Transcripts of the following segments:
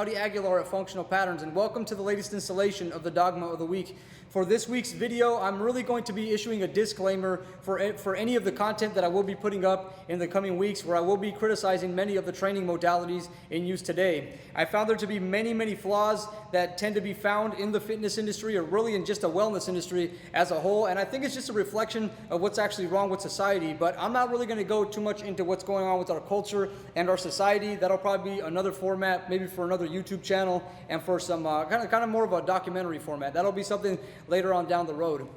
Naudi Aguilar at Functional Patterns, and welcome to the latest installation of the Dogma of the Week. For this week's video, I'm really going to be issuing a disclaimer for any of the content that I will be putting up in the coming weeks, where I will be criticizing many of the training modalities in use today. I found there to be many flaws that tend to be found in the fitness industry, or really in just a wellness industry as a whole, and I think it's just a reflection of what's actually wrong with society. But I'm not really going to go too much into what's going on with our culture and our society. That'll probably be another format, maybe for another YouTube channel, and for some kind of more of a documentary format. That'll be something later on down the road.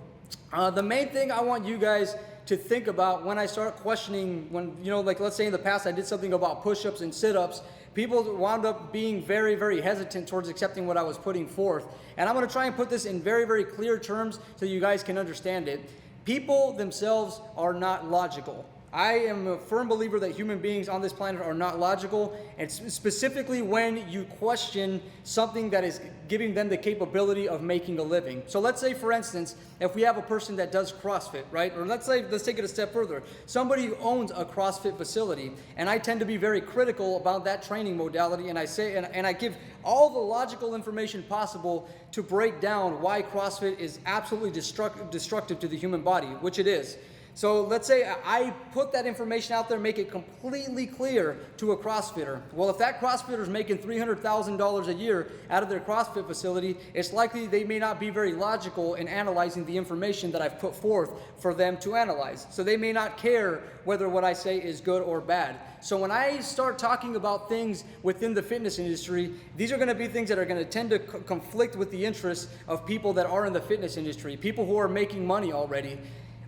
The main thing I want you guys to think about when I start questioning, when, you know, like let's say in the past I did something about push-ups and sit-ups, people wound up being very hesitant towards accepting what I was putting forth. And I'm going to try and put this in very clear terms so you guys can understand it. People themselves are not logical. I am a firm believer that human beings on this planet are not logical, and specifically when you question something that is giving them the capability of making a living. So let's say, for instance, if we have a person that does CrossFit, right? Or let's take it a step further. Somebody who owns a CrossFit facility, and I tend to be very critical about that training modality, and I say, and I give all the logical information possible to break down why CrossFit is absolutely destructive to the human body, which it is. So let's say I put that information out there, make it completely clear to a CrossFitter. Well, if that CrossFitter is making $300,000 a year out of their CrossFit facility, it's likely they may not be very logical in analyzing the information that I've put forth for them to analyze. So they may not care whether what I say is good or bad. So when I start talking about things within the fitness industry, these are going to be things that are going to tend to conflict with the interests of people that are in the fitness industry, people who are making money already.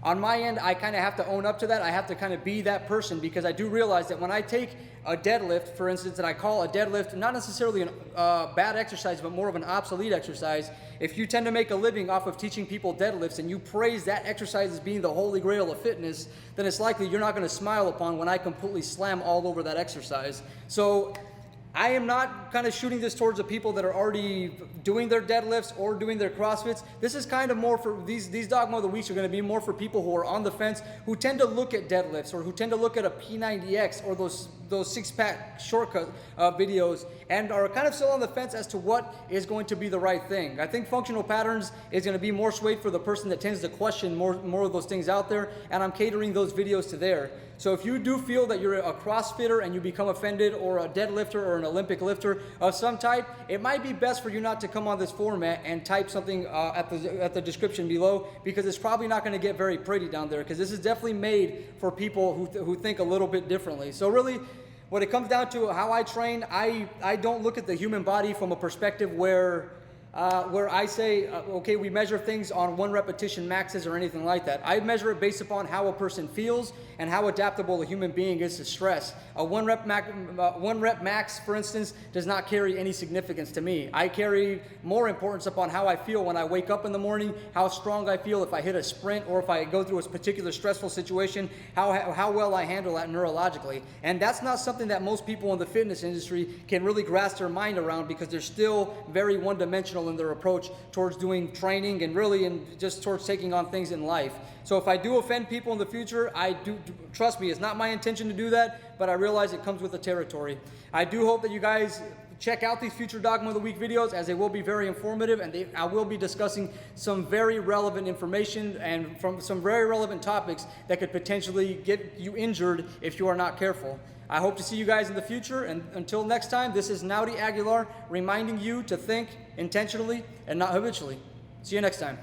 On my end, I kind of have to own up to that. I have to kind of be that person, because I do realize that when I take a deadlift, for instance, and I call a deadlift not necessarily a bad exercise, but more of an obsolete exercise, if you tend to make a living off of teaching people deadlifts and you praise that exercise as being the holy grail of fitness, then it's likely you're not going to smile upon when I completely slam all over that exercise. So I am not kind of shooting this towards the people that are already doing their deadlifts or doing their CrossFits. This is kind of more for these Dogma of the Weeks are going to be more for people who are on the fence, who tend to look at deadlifts, or who tend to look at a P90X or those six-pack shortcut videos, and are kind of still on the fence as to what is going to be the right thing. I think Functional Patterns is going to be more swayed for the person that tends to question more of those things out there, and I'm catering those videos to there. So if you do feel that you're a CrossFitter and you become offended, or a deadlifter or an Olympic lifter of some type, it might be best for you not to come on this format and type something at the description below, because it's probably not going to get very pretty down there, because this is definitely made for people who think a little bit differently. So really, when it comes down to how I train, I don't look at the human body from a perspective where I say, okay, we measure things on 1 repetition maxes or anything like that. I measure it based upon how a person feels and how adaptable a human being is to stress. A 1 rep max, for instance, does not carry any significance to me. I carry more importance upon how I feel when I wake up in the morning, how strong I feel if I hit a sprint, or if I go through a particular stressful situation, how well I handle that neurologically. And that's not something that most people in the fitness industry can really grasp their mind around, because they're still very one-dimensional in their approach towards doing training, and really just towards taking on things in life. So if I do offend people in the future, trust me, it's not my intention to do that, but I realize it comes with the territory. I do hope that you guys check out these future Dogma of the Week videos, as they will be very informative, and I will be discussing some very relevant information and from some very relevant topics that could potentially get you injured if you are not careful. I hope to see you guys in the future, and until next time, this is Naudi Aguilar reminding you to think intentionally and not habitually. See you next time.